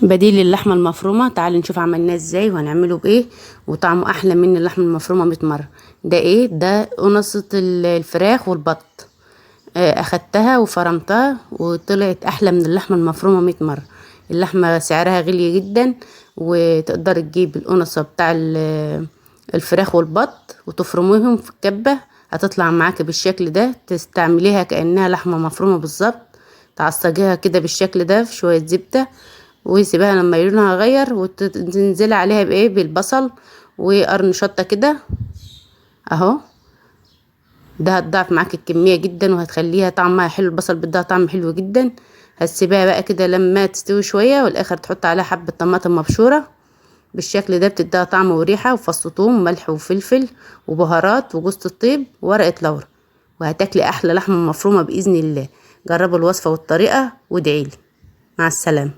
بديل اللحمة المفرومة، تعالي نشوف عملناه ازاي وهنعمله بايه وطعمه احلى من اللحمة المفرومة 100 مرة. ده ايه؟ ده قنصة الفراخ والبط. اخدتها وفرمتها وطلعت احلى من اللحمة المفرومة 100 مرة. اللحمة سعرها غالي جدا، وتقدر تجيب القنصة بتاع الفراخ والبط وتفرميهم في الكبة، هتطلع معاك بالشكل ده، تستعمليها كأنها لحمة مفرومة بالظبط. تعصجيها كده بالشكل ده في شوية زبدة، وسيبها لما لونها يغير، وتنزلي عليها بايه؟ بالبصل وقرن شطة كده اهو. ده هتضاعف معاك الكمية جدا وهتخليها طعمها حلو، البصل بيديها طعم حلو جدا. هتسيبها بقى كده لما تستوي شوية، والاخر تحط عليها حبة طماطم مبشورة بالشكل ده، بتديها طعم وريحة، وفص ثوم وملح وفلفل وبهارات وجوز الطيب وورقة لورا، وهتاكلي احلى لحمة مفرومة بإذن الله. جربوا الوصفة والطريقة وادعيلي. مع السلامة.